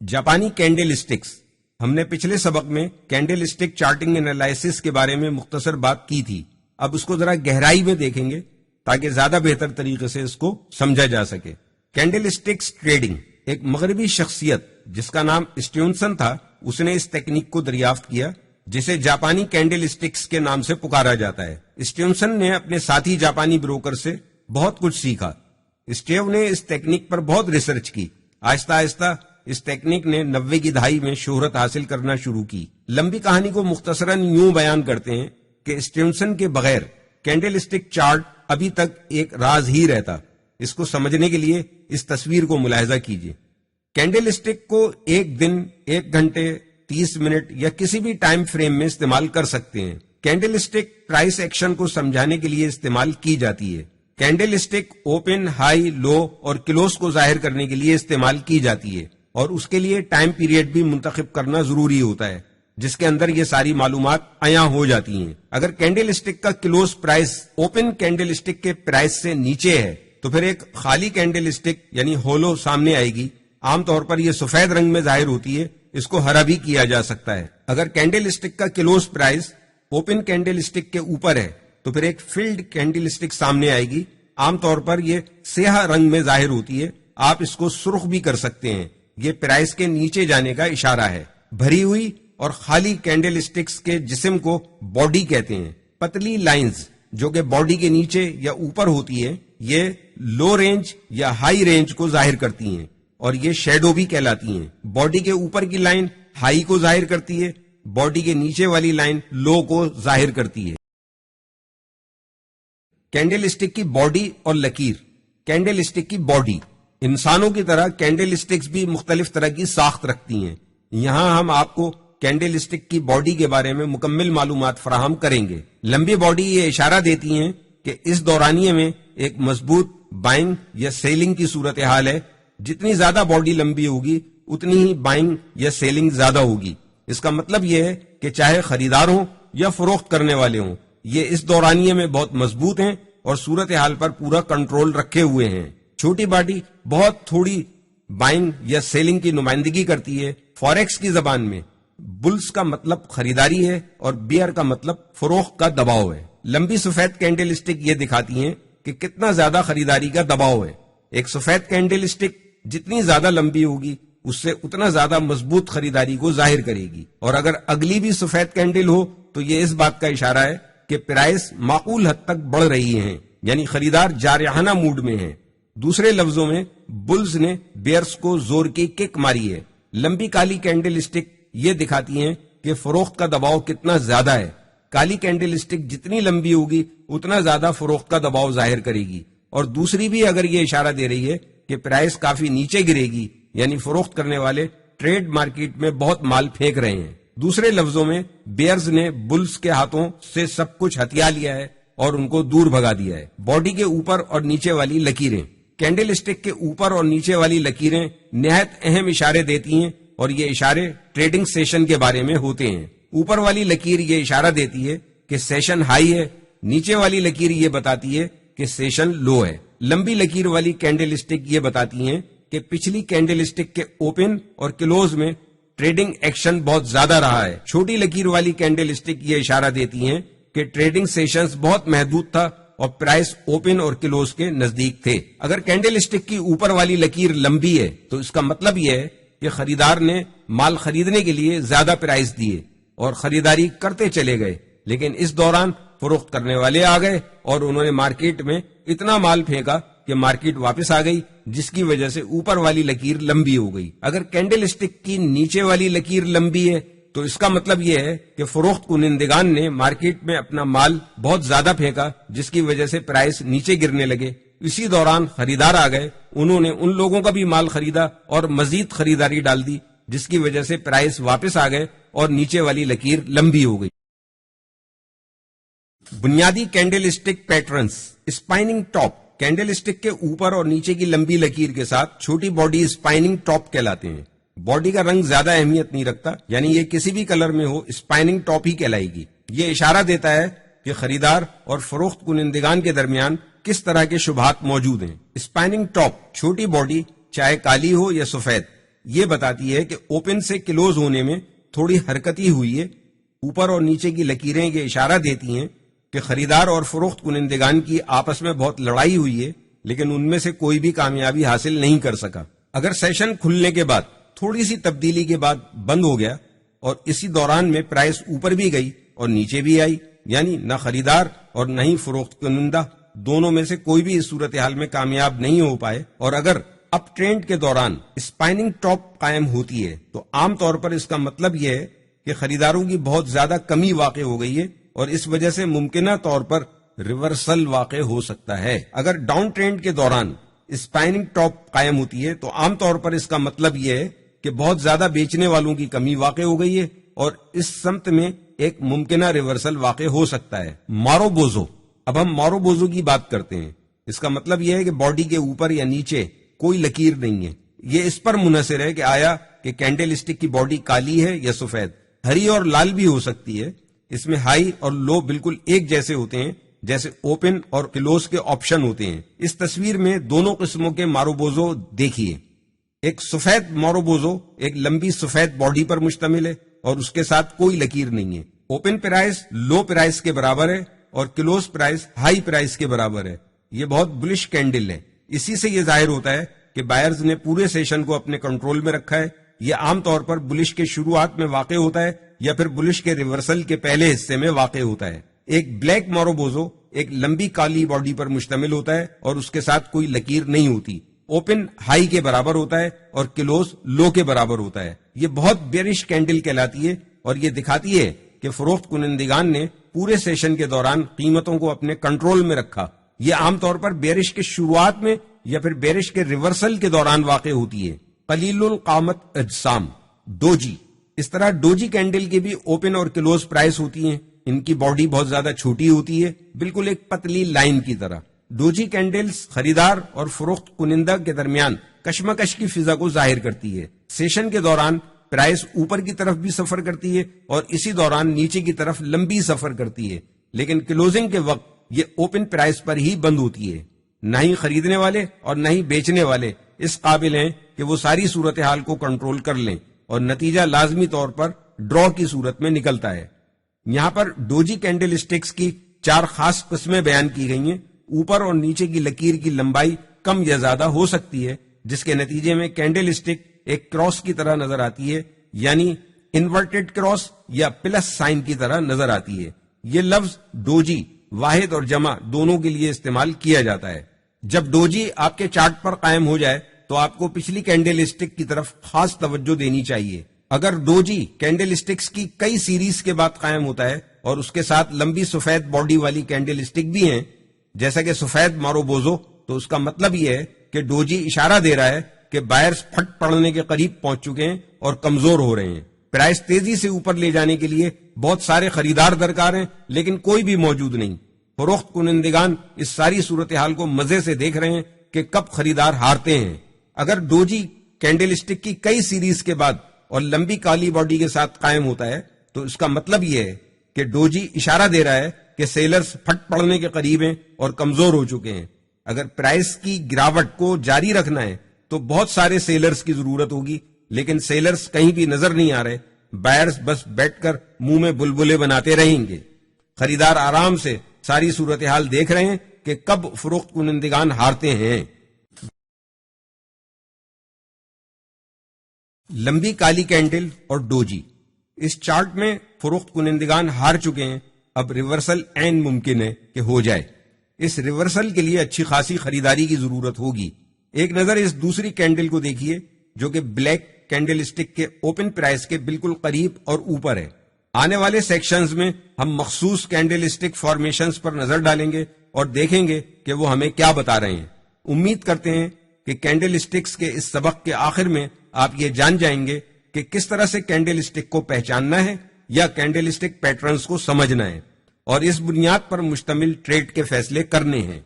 جاپانی candle sticks. ہم نے پچھلے سبق میں کینڈل اسٹک چارٹنگ انالائسس کے بارے میں مختصر بات کی تھی. اب اس کو ذرا گہرائی میں دیکھیں گے تاکہ زیادہ بہتر طریقے سے اس کو سمجھا جا سکے. Candlesticks trading. ایک مغربی شخصیت جس کا نام اسٹیونسن تھا، اس نے اس تکنیک کو دریافت کیا جسے جاپانی کینڈل اسٹکس کے نام سے پکارا جاتا ہے. اسٹیونسن نے اپنے ساتھی جاپانی بروکر سے بہت کچھ سیکھا. اسٹیو نے اس تکنیک پر بہت ریسرچ کی. آہستہ آہستہ اس تکنیک نے 90 کی دہائی میں شہرت حاصل کرنا شروع کی. لمبی کہانی کو مختصراً یوں بیان کرتے ہیں کہ اسٹیونسن کے بغیر کینڈل اسٹک چارٹ ابھی تک ایک راز ہی رہتا. اس کو سمجھنے کے لیے اس تصویر کو ملاحظہ کیجیے. کینڈل اسٹک کو ایک دن، 1 گھنٹے، 30 منٹ یا کسی بھی ٹائم فریم میں استعمال کر سکتے ہیں. کینڈل اسٹک پرائس ایکشن کو سمجھانے کے لیے استعمال کی جاتی ہے. کینڈل اسٹک اوپن، ہائی، لو اور کلوز کو ظاہر کرنے کے لیے استعمال کی جاتی ہے اور اس کے لیے ٹائم پیریڈ بھی منتخب کرنا ضروری ہوتا ہے جس کے اندر یہ ساری معلومات عیاں ہو جاتی ہیں. اگر کینڈل اسٹک کا close price open candle stick کے پرائس سے نیچے ہے تو پھر ایک خالی کینڈل اسٹک یعنی ہولو سامنے آئے گی. عام طور پر یہ سفید رنگ میں ظاہر ہوتی ہے. اس کو ہرا بھی کیا جا سکتا ہے. اگر کینڈل اسٹک کا close price open candle stick کے اوپر ہے تو پھر ایک فلڈ کینڈل اسٹک سامنے آئے گی. عام طور پر یہ سیاہ رنگ میں ظاہر ہوتی ہے. آپ اس کو سرخ بھی کر سکتے ہیں. یہ پرائس کے نیچے جانے کا اشارہ ہے. بھری ہوئی اور خالی کینڈل اسٹکس کے جسم کو باڈی کہتے ہیں. پتلی لائنز جو کہ باڈی کے نیچے یا اوپر ہوتی ہے یہ لو رینج یا ہائی رینج کو ظاہر کرتی ہیں اور یہ شیڈو بھی کہلاتی ہیں. باڈی کے اوپر کی لائن ہائی کو ظاہر کرتی ہے، باڈی کے نیچے والی لائن لو کو ظاہر کرتی ہے. کینڈل اسٹک کی باڈی اور لکیر. کینڈل اسٹک کی باڈی. انسانوں کی طرح کینڈل اسٹکس بھی مختلف طرح کی ساخت رکھتی ہیں. یہاں ہم آپ کو کینڈل اسٹک کی باڈی کے بارے میں مکمل معلومات فراہم کریں گے. لمبی باڈی یہ اشارہ دیتی ہیں کہ اس دورانیے میں ایک مضبوط بائنگ یا سیلنگ کی صورتحال ہے. جتنی زیادہ باڈی لمبی ہوگی اتنی ہی بائنگ یا سیلنگ زیادہ ہوگی. اس کا مطلب یہ ہے کہ چاہے خریدار ہوں یا فروخت کرنے والے ہوں، یہ اس دورانیے میں بہت مضبوط ہیں اور صورتحال پر پورا کنٹرول رکھے ہوئے ہیں. چھوٹی باڈی بہت تھوڑی بائنگ یا سیلنگ کی نمائندگی کرتی ہے. فوریکس کی زبان میں بلز کا مطلب خریداری ہے اور بیئر کا مطلب فروخت کا دباؤ ہے. لمبی سفید کینڈل اسٹک یہ دکھاتی ہیں کہ کتنا زیادہ خریداری کا دباؤ ہے. ایک سفید کینڈل اسٹک جتنی زیادہ لمبی ہوگی اس سے اتنا زیادہ مضبوط خریداری کو ظاہر کرے گی. اور اگر اگلی بھی سفید کینڈل ہو تو یہ اس بات کا اشارہ ہے کہ پرائس معقول حد تک بڑھ رہی ہیں، یعنی خریدار جارحانہ موڈ میں ہیں. دوسرے لفظوں میں بلز نے بیئرز کو زور کی کک ماری ہے. لمبی کالی کینڈل اسٹک یہ دکھاتی ہیں کہ فروخت کا دباؤ کتنا زیادہ ہے. کالی کینڈل اسٹک جتنی لمبی ہوگی اتنا زیادہ فروخت کا دباؤ ظاہر کرے گی. اور دوسری بھی اگر یہ اشارہ دے رہی ہے کہ پرائس کافی نیچے گرے گی، یعنی فروخت کرنے والے ٹریڈ مارکیٹ میں بہت مال پھینک رہے ہیں. دوسرے لفظوں میں بیئرز نے بلز کے ہاتھوں سے سب کچھ ہتھیا لیا ہے اور ان کو دور بھگا دیا ہے. باڈی کے اوپر اور نیچے والی لکیریں. کینڈل اسٹک کے اوپر اور نیچے والی لکیریں نہایت اہم اشارے دیتی ہیں اور یہ اشارے ٹریڈنگ سیشن کے بارے میں ہوتے ہیں. اوپر والی لکیر یہ اشارہ دیتی ہے کہ سیشن ہائی ہے، نیچے والی لکیر یہ بتاتی ہے کہ سیشن لو ہے. لمبی لکیر والی کینڈل اسٹک یہ بتاتی ہیں کہ پچھلی کینڈل اسٹک کے اوپن اور کلوز میں ٹریڈنگ ایکشن بہت زیادہ رہا ہے. چھوٹی لکیر والی کینڈل اسٹک یہ اشارہ دیتی ہیں کہ ٹریڈنگ سیشنز بہت محدود تھا اور پرائس اوپن اور کلوز کے نزدیک تھے. اگر کینڈل اسٹک کی اوپر والی لکیر لمبی ہے تو اس کا مطلب یہ ہے کہ خریدار نے مال خریدنے کے لیے زیادہ پرائس دیے اور خریداری کرتے چلے گئے، لیکن اس دوران فروخت کرنے والے آ گئے اور انہوں نے مارکیٹ میں اتنا مال پھینکا کہ مارکیٹ واپس آ گئی، جس کی وجہ سے اوپر والی لکیر لمبی ہو گئی. اگر کینڈل اسٹک کی نیچے والی لکیر لمبی ہے تو اس کا مطلب یہ ہے کہ فروخت کنندگان نے مارکیٹ میں اپنا مال بہت زیادہ پھینکا، جس کی وجہ سے پرائس نیچے گرنے لگے. اسی دوران خریدار آ گئے، انہوں نے ان لوگوں کا بھی مال خریدا اور مزید خریداری ڈال دی، جس کی وجہ سے پرائس واپس آ گئے اور نیچے والی لکیر لمبی ہو گئی. بنیادی candlestick patterns. Spinning top. Candle stick کے اوپر اور نیچے کی لمبی لکیر کے ساتھ چھوٹی باڈی اسپائننگ ٹاپ کہلاتے ہیں. باڈی کا رنگ زیادہ اہمیت نہیں رکھتا، یعنی یہ کسی بھی کلر میں ہو اسپائننگ ٹاپ ہی کہلائے گی. یہ اشارہ دیتا ہے کہ خریدار اور فروخت کنندگان کے درمیان کس طرح کے شبہات موجود ہیں. اسپائننگ ٹاپ. چھوٹی باڈی چاہے کالی ہو یا سفید، یہ بتاتی ہے کہ اوپن سے کلوز ہونے میں تھوڑی حرکت ہی ہوئی ہے. اوپر اور نیچے کی لکیریں یہ اشارہ دیتی ہیں کہ خریدار اور فروخت کنندگان کی آپس میں بہت لڑائی ہوئی ہے، لیکن ان میں سے کوئی بھی کامیابی حاصل نہیں کر سکا. اگر سیشن کھلنے کے بعد تھوڑی سی تبدیلی کے بعد بند ہو گیا اور اسی دوران میں پرائس اوپر بھی گئی اور نیچے بھی آئی، یعنی نہ خریدار اور نہ ہی فروخت کنندہ دونوں میں سے کوئی بھی اس صورتحال میں کامیاب نہیں ہو پائے، اور اگر اپ ٹرینڈ کے دوران اسپائننگ ٹاپ قائم ہوتی ہے تو عام طور پر اس کا مطلب یہ ہے کہ خریداروں کی بہت زیادہ کمی واقع ہو گئی ہے اور اس وجہ سے ممکنہ طور پر ریورسل واقع ہو سکتا ہے. اگر ڈاؤن ٹرینڈ کے دوران اسپائننگ ٹاپ قائم ہوتی ہے تو عام طور پر اس کا مطلب یہ ہے کہ بہت زیادہ بیچنے والوں کی کمی واقع ہو گئی ہے اور اس سمت میں ایک ممکنہ ریورسل واقع ہو سکتا ہے. ماروبوزو. اب ہم ماروبوزو کی بات کرتے ہیں. اس کا مطلب یہ ہے کہ باڈی کے اوپر یا نیچے کوئی لکیر نہیں ہے. یہ اس پر منحصر ہے کہ آیا کہ کینڈل اسٹک کی باڈی کالی ہے یا سفید. ہری اور لال بھی ہو سکتی ہے. اس میں ہائی اور لو بالکل ایک جیسے ہوتے ہیں جیسے اوپن اور کلوز کے آپشن ہوتے ہیں. اس تصویر میں دونوں قسموں کے ماروبوزو دیکھیے. ایک سفید ماروبوزو ایک لمبی سفید باڈی پر مشتمل ہے اور اس کے ساتھ کوئی لکیر نہیں ہے. اوپن پرائس لو پرائس کے برابر ہے اور کلوز پرائس ہائی پرائس کے برابر ہے. یہ بہت بلش کینڈل ہے. اسی سے یہ ظاہر ہوتا ہے کہ بائرز نے پورے سیشن کو اپنے کنٹرول میں رکھا ہے. یہ عام طور پر بلش کے شروعات میں واقع ہوتا ہے یا پھر بلش کے ریورسل کے پہلے حصے میں واقع ہوتا ہے. ایک بلیک ماروبوزو ایک لمبی کالی باڈی پر مشتمل ہوتا ہے اور اس کے ساتھ کوئی لکیر نہیں ہوتی. اوپن ہائی کے برابر ہوتا ہے اور کلوز لو کے برابر ہوتا ہے. یہ بہت بیرش کینڈل کہلاتی ہے اور یہ دکھاتی ہے کہ فروخت کنندگان نے پورے سیشن کے دوران قیمتوں کو اپنے کنٹرول میں رکھا. یہ عام طور پر بیرش کے شروعات میں یا پھر بیرش کے ریورسل کے دوران واقع ہوتی ہے. قلیل القامت اجسام. ڈوجی. اس طرح ڈوجی کینڈل کی بھی اوپن اور کلوز پرائس ہوتی ہیں. ان کی باڈی بہت زیادہ چھوٹی ہوتی ہے، بالکل ایک پتلی لائن کی طرح. ڈوجی کینڈلز خریدار اور فروخت کنندہ کے درمیان کشمکش کی فضا کو ظاہر کرتی ہے. سیشن کے دوران پرائس اوپر کی طرف بھی سفر کرتی ہے اور اسی دوران نیچے کی طرف لمبی سفر کرتی ہے، لیکن کلوزنگ کے وقت یہ اوپن پرائس پر ہی بند ہوتی ہے. نہ ہی خریدنے والے اور نہ ہی بیچنے والے اس قابل ہیں کہ وہ ساری صورتحال کو کنٹرول کر لیں اور نتیجہ لازمی طور پر ڈرا کی صورت میں نکلتا ہے. یہاں پر ڈوجی کینڈل اسٹکس کی 4 خاص قسمیں بیان کی گئی ہیں. اوپر اور نیچے کی لکیر کی لمبائی کم یا زیادہ ہو سکتی ہے، جس کے نتیجے میں کینڈل اسٹک ایک کراس کی طرح نظر آتی ہے، یعنی انورٹڈ کراس یا پلس سائن کی طرح نظر آتی ہے. یہ لفظ ڈوجی واحد اور جمع دونوں کے لیے استعمال کیا جاتا ہے. جب ڈوجی آپ کے چارٹ پر قائم ہو جائے تو آپ کو پچھلی کینڈل اسٹک کی طرف خاص توجہ دینی چاہیے. اگر ڈوجی کینڈل اسٹکس کی کئی سیریز کے بعد قائم ہوتا ہے اور اس کے ساتھ لمبی سفید باڈی والی کینڈل اسٹک بھی ہیں جیسا کہ سفید ماروبوزو، تو اس کا مطلب یہ ہے کہ ڈوجی اشارہ دے رہا ہے کہ بائرز پھٹ پڑنے کے قریب پہنچ چکے ہیں اور کمزور ہو رہے ہیں. پرائس تیزی سے اوپر لے جانے کے لیے بہت سارے خریدار درکار ہیں لیکن کوئی بھی موجود نہیں. فروخت کنندگان اس ساری صورتحال کو مزے سے دیکھ رہے ہیں کہ کب خریدار ہارتے ہیں. اگر ڈوجی کینڈل اسٹک کی کئی سیریز کے بعد اور لمبی کالی باڈی کے ساتھ قائم ہوتا ہے تو اس کا مطلب یہ ہے کہ ڈوجی اشارہ دے رہا ہے کہ سیلرز پھٹ پڑنے کے قریب ہیں اور کمزور ہو چکے ہیں. اگر پرائس کی گراوٹ کو جاری رکھنا ہے تو بہت سارے سیلرز کی ضرورت ہوگی، لیکن سیلرز کہیں بھی نظر نہیں آ رہے. بائرز بس بیٹھ کر منہ میں بلبلے بناتے رہیں گے. خریدار آرام سے ساری صورتحال دیکھ رہے ہیں کہ کب فروخت کنندگان ہارتے ہیں. لمبی کالی کینڈل اور ڈوجی. اس چارٹ میں فروخت کنندگان ہار چکے ہیں. اب ریورسل عین ممکن ہے کہ ہو جائے. اس ریورسل کے لیے اچھی خاصی خریداری کی ضرورت ہوگی. ایک نظر اس دوسری کینڈل کو دیکھیے جو کہ بلیک کینڈل اسٹک کے اوپن پرائس کے بالکل قریب اور اوپر ہے. آنے والے سیکشنز میں ہم مخصوص کینڈل اسٹک فارمیشنز پر نظر ڈالیں گے اور دیکھیں گے کہ وہ ہمیں کیا بتا رہے ہیں. امید کرتے ہیں کہ کینڈل اسٹکس کے اس سبق کے آخر میں آپ یہ جان جائیں گے کہ کس طرح سے کینڈل اسٹک کو پہچاننا ہے یا کینڈل اسٹک پیٹرنز کو سمجھنا ہے اور اس بنیاد پر مشتمل ٹریڈ کے فیصلے کرنے ہیں.